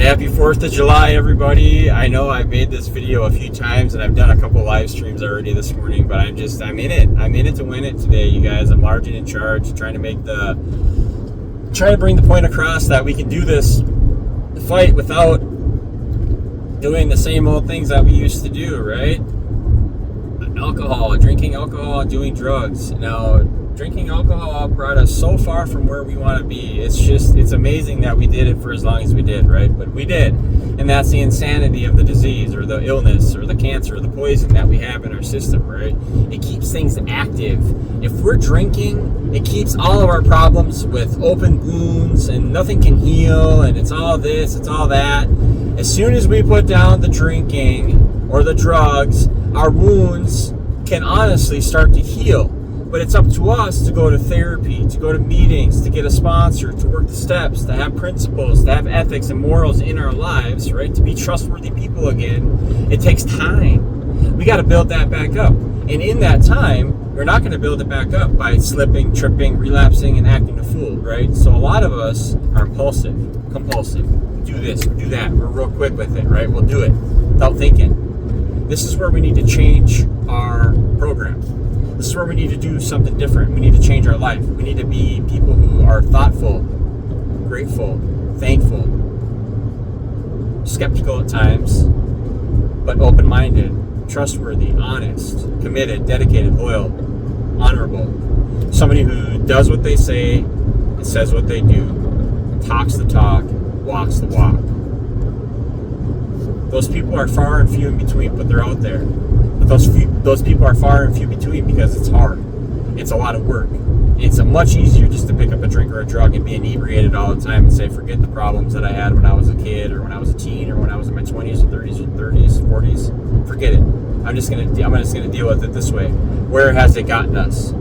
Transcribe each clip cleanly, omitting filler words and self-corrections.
Happy 4th of July, everybody. I know I've made this video a few times and I've done a couple live streams already this morning, but I'm in it. I'm in it to win it today, you guys. I'm large and in charge, trying to bring the point across that we can do this fight without doing the same old things that we used to do, right? Drinking alcohol, doing drugs. Now, drinking alcohol brought us so far from where we want to be. It's amazing that we did it for as long as we did, right? But we did. And that's the insanity of the disease or the illness or the cancer or the poison that we have in our system, right? It keeps things active. If we're drinking, it keeps all of our problems with open wounds and nothing can heal and it's all this, it's all that. As soon as we put down the drinking or the drugs, our wounds can honestly start to heal. But it's up to us to go to therapy, to go to meetings, to get a sponsor, to work the steps, to have principles, to have ethics and morals in our lives, right? To be trustworthy people again. It takes time. We got to build that back up. And in that time, we're not going to build it back up by slipping, tripping, relapsing, and acting a fool, right? So a lot of us are impulsive, compulsive. We do this, we do that. We're real quick with it, right? We'll do it without thinking. This is where we need to change our program. This is where we need to do something different. We need to change our life. We need to be people who are thoughtful, grateful, thankful, skeptical at times, but open-minded, trustworthy, honest, committed, dedicated, loyal, honorable. Somebody who does what they say and says what they do, talks the talk, walks the walk. Those people are far and few in between, but they're out there. But those people are far and few between because it's hard. It's a lot of work. It's much easier just to pick up a drink or a drug and be inebriated all the time and say, forget the problems that I had when I was a kid or when I was a teen or when I was in my 20s or 30s or 30s, 40s. Forget it. I'm just gonna deal with it this way. Where has it gotten us?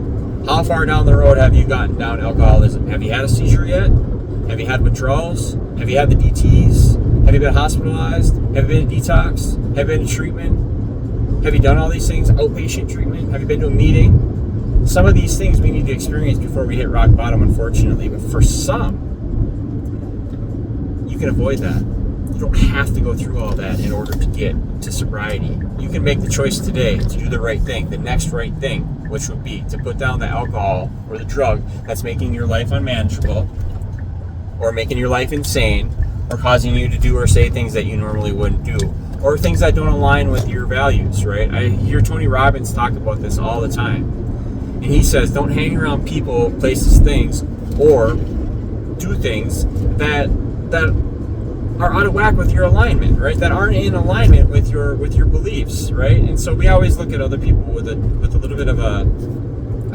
How far down the road have you gotten down alcoholism? Have you had a seizure yet? Have you had withdrawals? Have you had the DTs? Have you been hospitalized? Have you been in detox? Have you been in treatment? Have you done all these things? Outpatient treatment? Have you been to a meeting? Some of these things we need to experience before we hit rock bottom, unfortunately. But for some, you can avoid that. You don't have to go through all that in order to get to sobriety. You can make the choice today to do the right thing, the next right thing, which would be to put down the alcohol or the drug that's making your life unmanageable or making your life insane or causing you to do or say things that you normally wouldn't do. Or things that don't align with your values, right? I hear Tony Robbins talk about this all the time. And he says, don't hang around people, places, things, or do things that are out of whack with your alignment, right? That aren't in alignment with your beliefs, right? And so we always look at other people with a little bit of a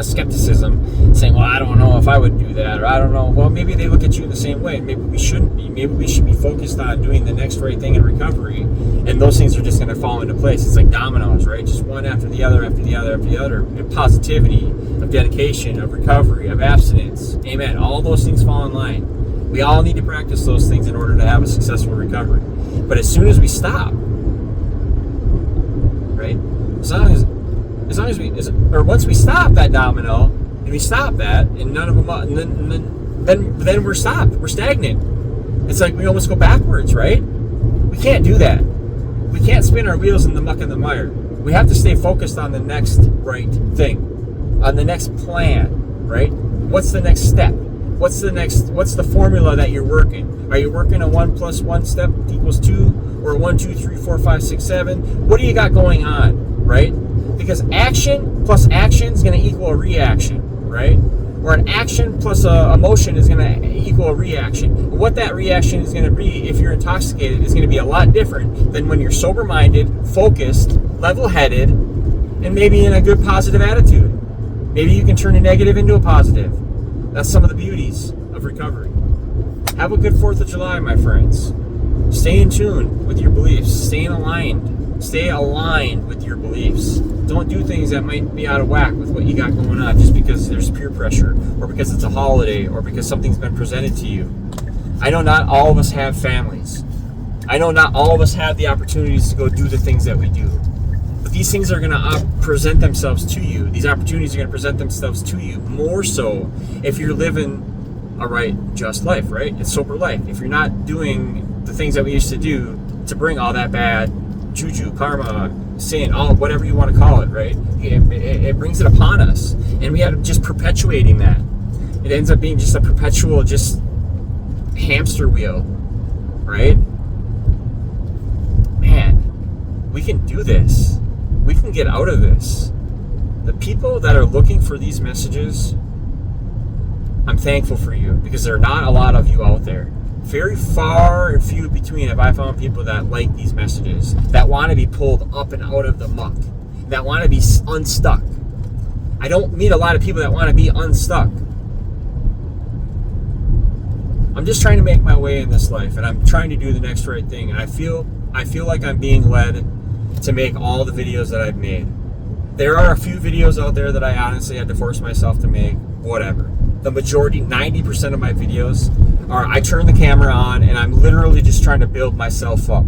skepticism, saying, well, I don't know if I would do that, or I don't know. Well, maybe they look at you in the same way. Maybe we shouldn't be. Maybe we should be focused on doing the next right thing in recovery, and those things are just going to fall into place. It's like dominoes, right? Just one after the other, after the other, after the other. Of positivity, of dedication, of recovery, of abstinence. Amen. All those things fall in line. We all need to practice those things in order to have a successful recovery. But as soon as we stop, right? Once we stop that domino and we stop that, and none of them, and then we're stopped. We're stagnant. It's like we almost go backwards, right? We can't do that. We can't spin our wheels in the muck and the mire. We have to stay focused on the next right thing, on the next plan, right? What's the next step? What's the formula that you're working? Are you working a 1 + 1 step equals 2, or 1, 2, 3, 4, 5, 6, 7? What do you got going on, right? Because action plus action is going to equal a reaction, right? Or an action plus a emotion is going to equal a reaction. What that reaction is going to be if you're intoxicated is going to be a lot different than when you're sober-minded, focused, level-headed, and maybe in a good positive attitude. Maybe you can turn a negative into a positive. That's some of the beauties of recovery. Have a good 4th of July, my friends. Stay in tune with your beliefs. Stay aligned with your beliefs. Don't do things that might be out of whack with what you got going on just because there's peer pressure, or because it's a holiday, or because something's been presented to you. I know not all of us have families. I know not all of us have the opportunities to go do the things that we do. But these things are going to present themselves to you. These opportunities are going to present themselves to you more so if you're living a right, just life, right? It's sober life. If you're not doing the things that we used to do to bring all that bad juju, karma, sin, all whatever you want to call it, right? It brings it upon us, and we end up just perpetuating that. It ends up being just a perpetual, just hamster wheel, right? Man, we can do this. We can get out of this. The people that are looking for these messages, I'm thankful for you, because there are not a lot of you out there. Very far and few between have I found people that like these messages, that want to be pulled up and out of the muck, that want to be unstuck. I don't meet a lot of people that want to be unstuck. I'm just trying to make my way in this life, and I'm trying to do the next right thing, and I feel like I'm being led to make all the videos that I've made. There are a few videos out there that I honestly had to force myself to make, whatever. The majority, 90% of my videos are, I turn the camera on and I'm literally just trying to build myself up.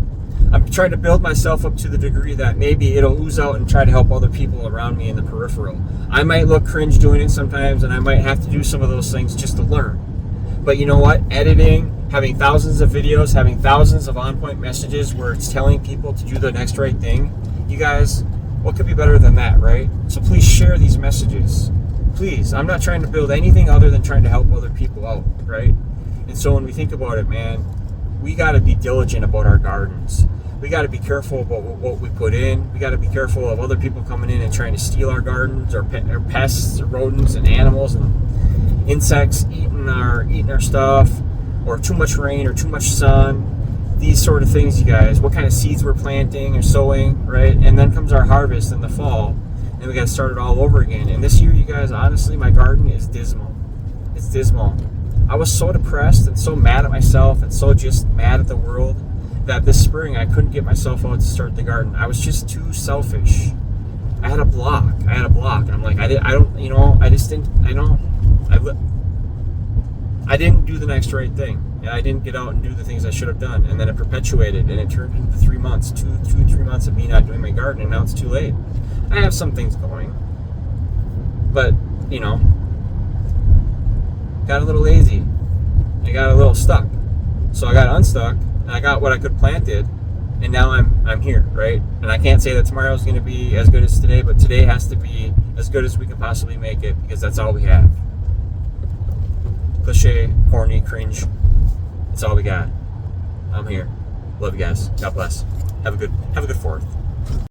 I'm trying to build myself up to the degree that maybe it'll ooze out and try to help other people around me in the peripheral. I might look cringe doing it sometimes, and I might have to do some of those things just to learn. But you know what? Editing, having thousands of videos, having thousands of on-point messages where it's telling people to do the next right thing, you guys, what could be better than that, right? So please share these messages. Please, I'm not trying to build anything other than trying to help other people out, right? And so when we think about it, man, we got to be diligent about our gardens. We got to be careful about what we put in. We got to be careful of other people coming in and trying to steal our gardens, or pests, or rodents, and animals, and insects eating our stuff, or too much rain, or too much sun. These sort of things, you guys. What kind of seeds we're planting or sowing, right? And then comes our harvest in the fall, and we got to start it all over again. And this year, you guys, honestly, my garden is dismal. It's dismal. I was so depressed and so mad at myself and so just mad at the world that this spring I couldn't get myself out to start the garden. I was just too selfish. I had a block. And I'm like, I didn't do the next right thing. And I didn't get out and do the things I should have done. And then it perpetuated, and it turned into 3 months, 3 months of me not doing my garden, and now it's too late. I have some things going, but, got a little lazy. I got a little stuck. So I got unstuck, and I got what I could planted, and now I'm here, right? And I can't say that tomorrow's going to be as good as today, but today has to be as good as we can possibly make it, because that's all we have. Cliche, corny, cringe. That's all we got. I'm here. Love you guys. God bless. Have a good 4th.